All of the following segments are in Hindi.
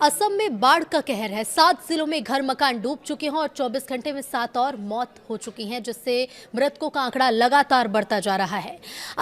असम में बाढ़ का कहर है। 7 जिलों में घर मकान डूब चुके हैं और 24 घंटे में 7 और मौत हो चुकी हैं, जिससे मृतकों का आंकड़ा लगातार बढ़ता जा रहा है।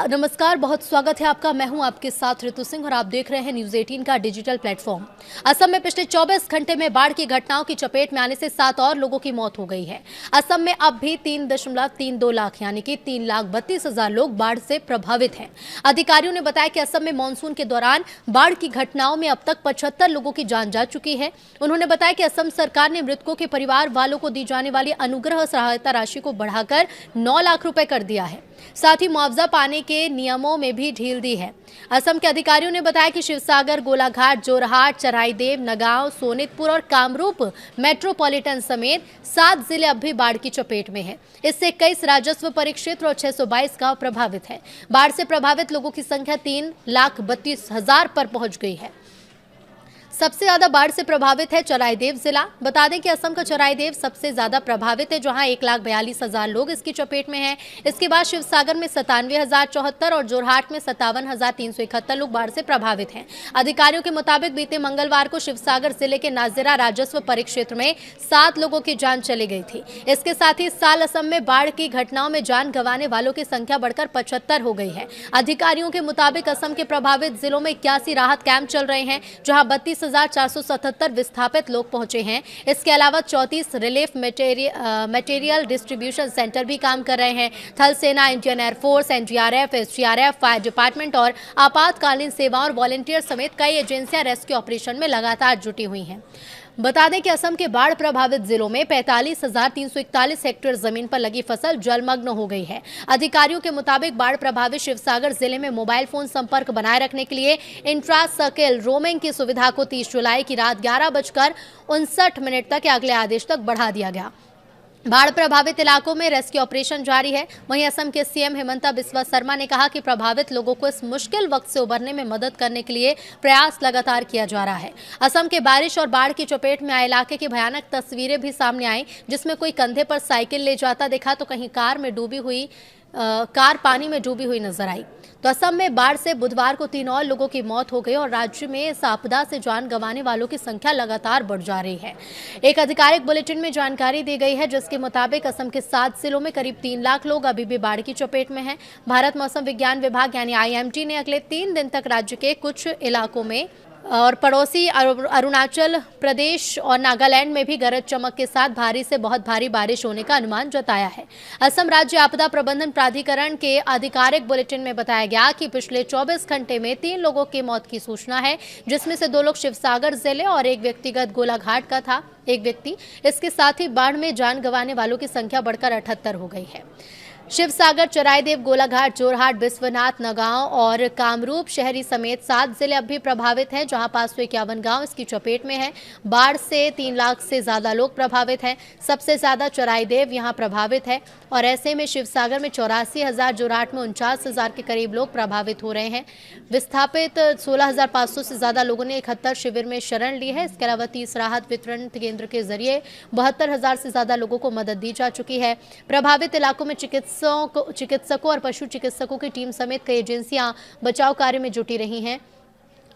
नमस्कार, बहुत स्वागत है आपका। मैं हूं आपके साथ ऋतु सिंह और आप देख रहे हैं न्यूज 18 का डिजिटल प्लेटफॉर्म। असम में पिछले 24 घंटे में बाढ़ की घटनाओं की चपेट में आने से 7 और लोगों की मौत हो गई है। असम में अब भी 3.32 लाख यानी कि 3,32,000 लोग बाढ़ से प्रभावित हैं। अधिकारियों ने बताया कि असम में मानसून के दौरान बाढ़ की घटनाओं में अब तक 75 लोगों की जान जा चुकी है। उन्होंने बताया कि असम सरकार ने मृतकों के परिवार वालों को दी जाने वाली अनुग्रह सहायता राशि को बढ़ाकर 9 लाख रुपए कर दिया है। साथ ही मुआवजा पाने के नियमों में भी ढील दी है। असम के अधिकारियों ने बताया कि शिवसागर, गोलाघाट, जोरहाट, चराईदेव, नगांव, सोनितपुर और कामरूप मेट्रोपॉलिटन समेत 7 जिले अब भी बाढ़ की चपेट में हैं। इससे 21 राजस्व परिक्षेत्र और 622 गांव प्रभावित हैं। बाढ़ से प्रभावित लोगों की संख्या 3,32,000 पर पहुंच गई है। सबसे ज्यादा बाढ़ से प्रभावित है चराईदेव जिला। बता दें कि असम का चराईदेव सबसे ज्यादा प्रभावित है, जहां 1,42,000 लोग इसकी चपेट में हैं। इसके बाद शिवसागर में 97,074 और जोरहाट में 57,371 लोग बाढ़ से प्रभावित हैं। अधिकारियों के मुताबिक बीते मंगलवार को शिवसागर जिले के नाजिरा राजस्व परिक्षेत्र में 7 लोगों की जान चली गई थी। इसके साथ ही इस साल असम में बाढ़ की घटनाओं में जान गंवाने वालों की संख्या बढ़कर 75 हो गई है। अधिकारियों के मुताबिक असम के प्रभावित जिलों में 81 राहत कैंप चल रहे हैं, जहां 32,477 विस्थापित लोग पहुंचे हैं। इसके अलावा 34 रिलीफ मटेरियल डिस्ट्रीब्यूशन सेंटर भी काम कर रहे हैं। थल सेना, Indian air force, NDRF, SDRF, fire department और आपातकालीन सेवाओं और वॉलंटियर समेत कई एजेंसियां रेस्क्यू ऑपरेशन में लगातार जुटी हुई हैं। बता दें कि असम के बाढ़ प्रभावित जिलों में 45,341 हेक्टेयर जमीन पर लगी फसल जलमग्न हो गई है। अधिकारियों के मुताबिक बाढ़ प्रभावित शिवसागर जिले में मोबाइल फोन संपर्क बनाए रखने के लिए इंट्रा सर्किल रोमिंग की सुविधा को 30 जुलाई की रात 11:59 तक या अगले आदेश तक बढ़ा दिया गया। बाढ़ प्रभावित इलाकों में रेस्क्यू ऑपरेशन जारी है। वहीं असम के सीएम हिमंता बिस्वा शर्मा ने कहा कि प्रभावित लोगों को इस मुश्किल वक्त से उबरने में मदद करने के लिए प्रयास लगातार किया जा रहा है। असम के बारिश और बाढ़ की चपेट में आए इलाके की भयानक तस्वीरें भी सामने आई, जिसमें कोई कंधे पर साइकिल ले जाता दिखा तो कहीं कार पानी में डूबी हुई नजर आई। तो असम में बाढ़ से बुधवार को 3 और लोगों की मौत हो गई और राज्य में इस आपदा से जान गंवाने वालों की संख्या लगातार बढ़ जा रही है। एक आधिकारिक बुलेटिन में जानकारी दी गई है, जिसके मुताबिक असम के 7 जिलों में करीब 3 लाख लोग अभी भी बाढ़ की चपेट में हैं। भारत मौसम विज्ञान विभाग यानी IMD ने अगले 3 दिन तक राज्य के कुछ इलाकों में और पड़ोसी अरुणाचल प्रदेश और नागालैंड में भी गरज चमक के साथ भारी से बहुत भारी बारिश होने का अनुमान जताया है। असम राज्य आपदा प्रबंधन प्राधिकरण के आधिकारिक बुलेटिन में बताया गया कि पिछले 24 घंटे में 3 लोगों की मौत की सूचना है, जिसमें से 2 लोग शिवसागर जिले और एक व्यक्तिगत गोलाघाट का था एक व्यक्ति। इसके साथ ही बाढ़ में जान गंवाने वालों की संख्या बढ़कर 78 हो गई है। शिवसागर, चराईदेव, गोलाघाट, जोरहाट, बिस्वनाथ, नगांव और कामरूप शहरी समेत 7 जिले अब भी प्रभावित हैं, जहां 551 गांव इसकी चपेट में हैं। बाढ़ से 3 लाख से ज्यादा लोग प्रभावित हैं। सबसे ज्यादा चराईदेव यहां प्रभावित है और ऐसे में शिवसागर में 84,000, जोरहाट में 49,000 के करीब लोग प्रभावित हो रहे हैं। विस्थापित 16,500 से ज्यादा लोगों ने 71 शिविर में शरण ली है। इसके अलावा 30 राहत वितरण केंद्र के जरिए 72,000 से ज्यादा लोगों को मदद दी जा चुकी है। प्रभावित इलाकों में चिकित्सकों और पशु चिकित्सकों की टीम समेत कई एजेंसियां बचाव कार्य में जुटी रही हैं।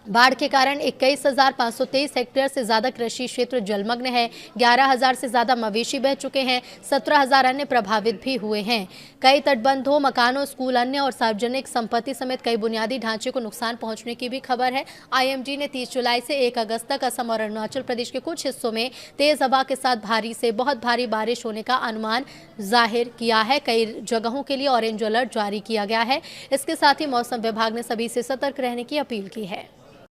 बाढ़ के कारण 21,523 हेक्टेयर से ज्यादा कृषि क्षेत्र जलमग्न है। 11,000 से ज्यादा मवेशी बह चुके हैं। 17,000 अन्य प्रभावित भी हुए हैं। कई तटबंधों, मकानों, स्कूल, अन्य और सार्वजनिक संपत्ति समेत कई बुनियादी ढांचे को नुकसान पहुंचने की भी खबर है। IMD ने 30 जुलाई से 1 अगस्त तक असम और अरुणाचल प्रदेश के कुछ हिस्सों में तेज हवा के साथ भारी से बहुत भारी बारिश होने का अनुमान जाहिर किया है। कई जगहों के लिए ऑरेंज अलर्ट जारी किया गया है। इसके साथ ही मौसम विभाग ने सभी से सतर्क रहने की अपील की है।